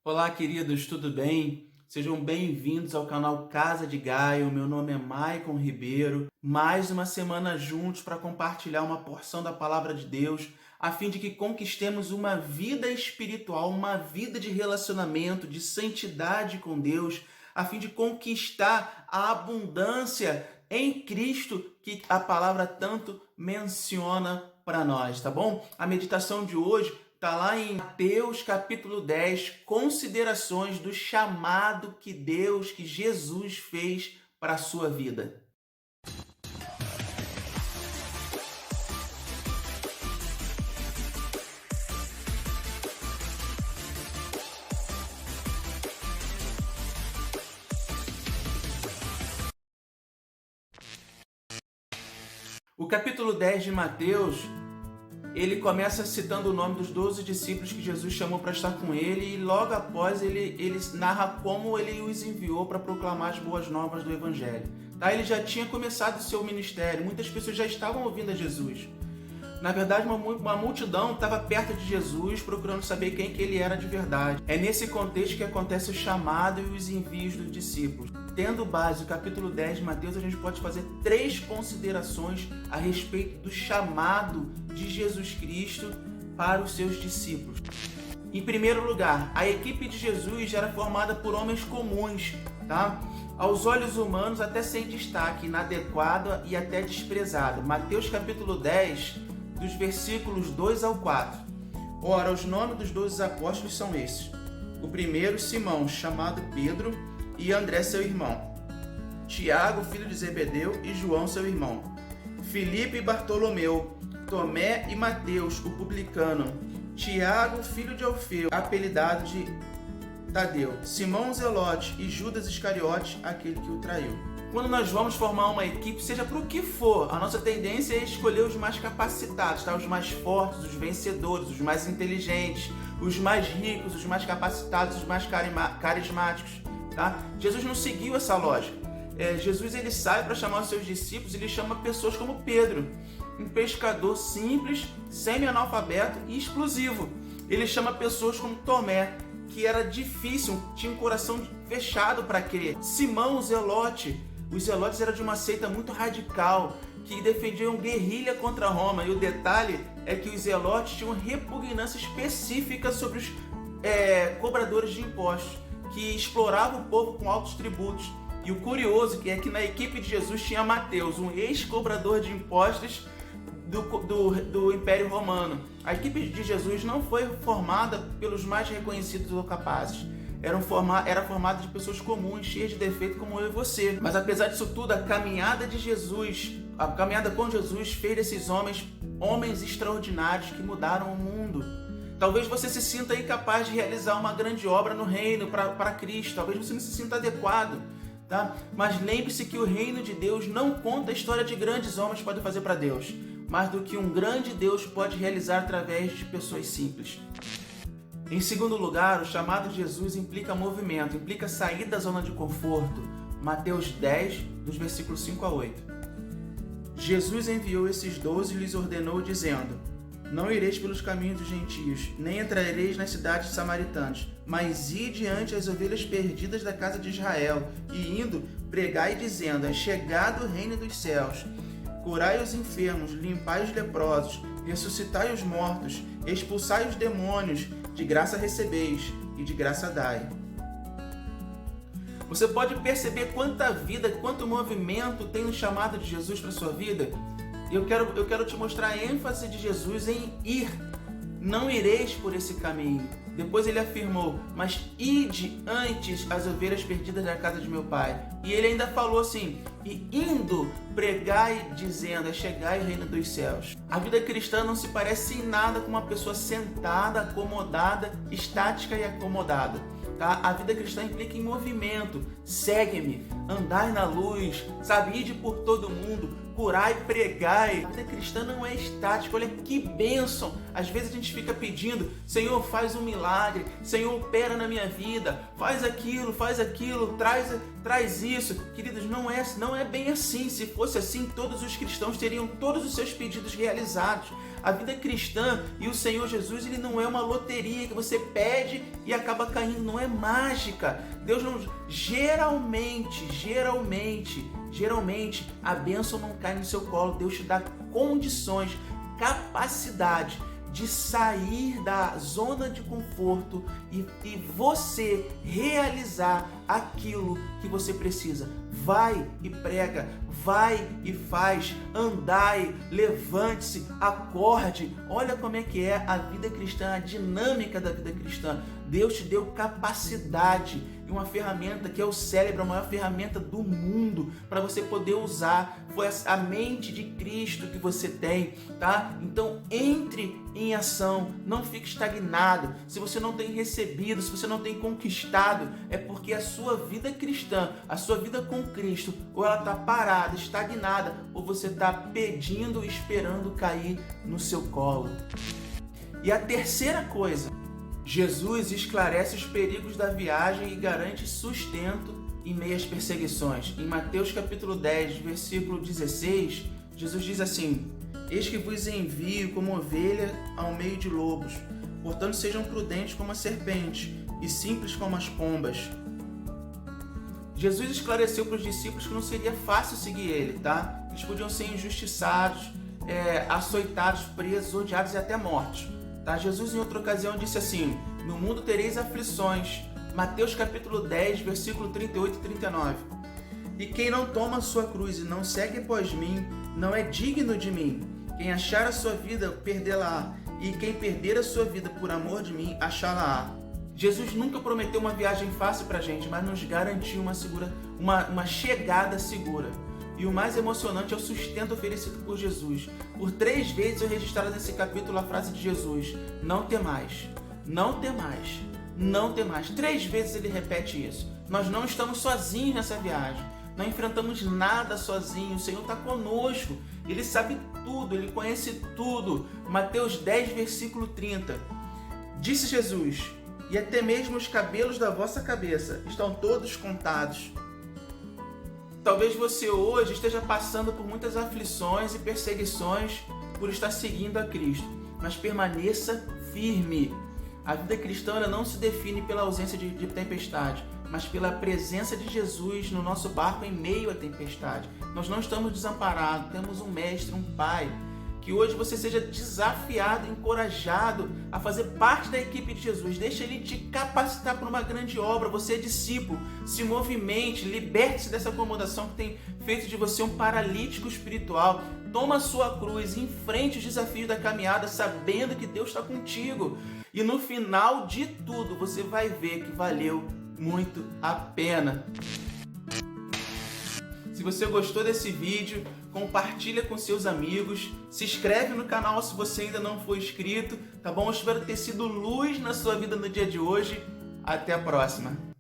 Olá, queridos, tudo bem? Sejam bem-vindos ao canal Casa de Gaio. Meu nome é Maicon Ribeiro. Mais uma semana juntos para compartilhar uma porção da Palavra de Deus, a fim de que conquistemos uma vida espiritual, uma vida de relacionamento, de santidade com Deus, a fim de conquistar a abundância em Cristo que a palavra tanto menciona para nós, tá bom? A meditação de hoje está lá em Mateus capítulo 10, considerações do chamado que Jesus fez para a sua vida. O capítulo 10 de Mateus, ele começa citando o nome dos 12 discípulos que Jesus chamou para estar com ele e logo após ele narra como ele os enviou para proclamar as boas novas do Evangelho. Tá? Ele já tinha começado o seu ministério, muitas pessoas já estavam ouvindo a Jesus. Na verdade, uma multidão estava perto de Jesus procurando saber quem que ele era de verdade. É nesse contexto que acontece o chamado e os envios dos discípulos. Tendo base o capítulo 10 de Mateus, a gente pode fazer 3 considerações a respeito do chamado de Jesus Cristo para os seus discípulos. Em primeiro lugar, a equipe de Jesus era formada por homens comuns, tá? Aos olhos humanos até sem destaque, inadequada e até desprezada. Mateus capítulo 10, dos versículos 2 ao 4. Ora, os nomes dos 12 apóstolos são esses. O primeiro, Simão, chamado Pedro, e André, seu irmão. Tiago, filho de Zebedeu, e João, seu irmão. Filipe e Bartolomeu. Tomé e Mateus, o publicano. Tiago, filho de Alfeu, apelidado de Tadeu. Simão Zelote e Judas Iscariote, aquele que o traiu. Quando nós vamos formar uma equipe, seja para o que for, a nossa tendência é escolher os mais capacitados, tá? Os mais fortes, os vencedores, os mais inteligentes, os mais ricos, os mais capacitados, os mais carismáticos. Tá? Jesus não seguiu essa lógica. Jesus ele sai para chamar os seus discípulos e ele chama pessoas como Pedro, um pescador simples, semi-analfabeto e explosivo. Ele chama pessoas como Tomé, que era difícil, tinha um coração fechado para crer. Simão, o Zelote. Os Zelotes eram de uma seita muito radical, que defendiam guerrilha contra Roma. E o detalhe é que os Zelotes tinham repugnância específica sobre os cobradores de impostos, que exploravam o povo com altos tributos. E o curioso é que na equipe de Jesus tinha Mateus, um ex-cobrador de impostos do Império Romano. A equipe de Jesus não foi formada pelos mais reconhecidos ou capazes. Era formada de pessoas comuns, cheias de defeito como eu e você. Mas apesar disso tudo, a caminhada com Jesus fez desses homens extraordinários que mudaram o mundo. Talvez você se sinta incapaz de realizar uma grande obra no reino para Cristo. Talvez você não se sinta adequado, tá? Mas lembre-se que o reino de Deus não conta a história de grandes homens que podem fazer para Deus, mas do que um grande Deus pode realizar através de pessoas simples. Em segundo lugar, o chamado de Jesus implica movimento, implica sair da zona de conforto. Mateus 10, dos versículos 5 a 8. Jesus enviou esses 12 e lhes ordenou, dizendo: Não ireis pelos caminhos dos gentios, nem entrareis nas cidades samaritanas, mas ide ante as ovelhas perdidas da casa de Israel, e indo, pregai dizendo: É chegado o reino dos céus. Curai os enfermos, limpai os leprosos, ressuscitai os mortos, expulsai os demônios, de graça recebeis, e de graça dai. Você pode perceber quanta vida, quanto movimento tem no chamado de Jesus para a sua vida? Eu quero te mostrar a ênfase de Jesus em ir. Não ireis por esse caminho. Depois ele afirmou: mas ide antes as ovelhas perdidas da casa de meu pai. E ele ainda falou assim: e indo, pregai dizendo: é chegai o reino dos céus. A vida cristã não se parece em nada com uma pessoa sentada, acomodada, estática e acomodada. Tá? A vida cristã implica em movimento. Segue-me, andai na luz, sabe? Ide por todo mundo, curai, pregai. A vida cristã não é estática. Olha que bênção. Às vezes a gente fica pedindo, Senhor, faz um milagre, Senhor, opera na minha vida, faz aquilo, traz isso. Queridos, não é bem assim. Se fosse assim, todos os cristãos teriam todos os seus pedidos realizados. A vida cristã e o Senhor Jesus, ele não é uma loteria que você pede e acaba caindo, não é mágica. Deus não... Geralmente, a bênção não cai no seu colo. Deus te dá condições, capacidade de sair da zona de conforto e você realizar aquilo que você precisa. Vai e prega, vai e faz, andai, levante-se, acorde. Olha como é que é a vida cristã, a dinâmica da vida cristã. Deus te deu capacidade e uma ferramenta que é o cérebro, a maior ferramenta do mundo para você poder usar. Foi a mente de Cristo que você tem, tá? Então entre em ação, não fique estagnado. Se você não tem recebido, se você não tem conquistado, é porque a sua vida cristã, a sua vida com Cristo, ou ela está parada, estagnada, ou você está pedindo e esperando cair no seu colo. E a terceira coisa, Jesus esclarece os perigos da viagem e garante sustento em meio às perseguições. Em Mateus capítulo 10, versículo 16, Jesus diz assim: eis que vos envio como ovelha ao meio de lobos, portanto sejam prudentes como a serpente e simples como as pombas. Jesus esclareceu para os discípulos que não seria fácil seguir ele, tá? Eles podiam ser injustiçados, açoitados, presos, odiados e até mortos. Tá? Jesus em outra ocasião disse assim: no mundo tereis aflições. Mateus capítulo 10, versículo 38 e 39. E quem não toma a sua cruz e não segue após mim, não é digno de mim. Quem achar a sua vida, perdê-la-á. E quem perder a sua vida por amor de mim, achá-la-á. Jesus nunca prometeu uma viagem fácil pra gente, mas nos garantiu uma chegada segura. E o mais emocionante é o sustento oferecido por Jesus. Por 3 vezes eu registrado nesse capítulo a frase de Jesus: não temais, não temais, não temais. 3 vezes ele repete isso. Nós não estamos sozinhos nessa viagem. Não enfrentamos nada sozinhos. O Senhor está conosco. Ele sabe tudo, Ele conhece tudo. Mateus 10, versículo 30. Disse Jesus: e até mesmo os cabelos da vossa cabeça estão todos contados. Talvez você hoje esteja passando por muitas aflições e perseguições por estar seguindo a Cristo, mas permaneça firme. A vida cristã ela não se define pela ausência de tempestade, mas pela presença de Jesus no nosso barco em meio à tempestade. Nós não estamos desamparados, temos um mestre, um pai. Que hoje você seja desafiado, encorajado a fazer parte da equipe de Jesus. Deixa Ele te capacitar para uma grande obra. Você é discípulo, se movimente, liberte-se dessa acomodação que tem feito de você um paralítico espiritual. Toma a sua cruz, enfrente os desafios da caminhada, sabendo que Deus está contigo. E no final de tudo, você vai ver que valeu muito a pena. Se você gostou desse vídeo, compartilha com seus amigos, se inscreve no canal se você ainda não for inscrito, tá bom? Eu espero ter sido luz na sua vida no dia de hoje. Até a próxima!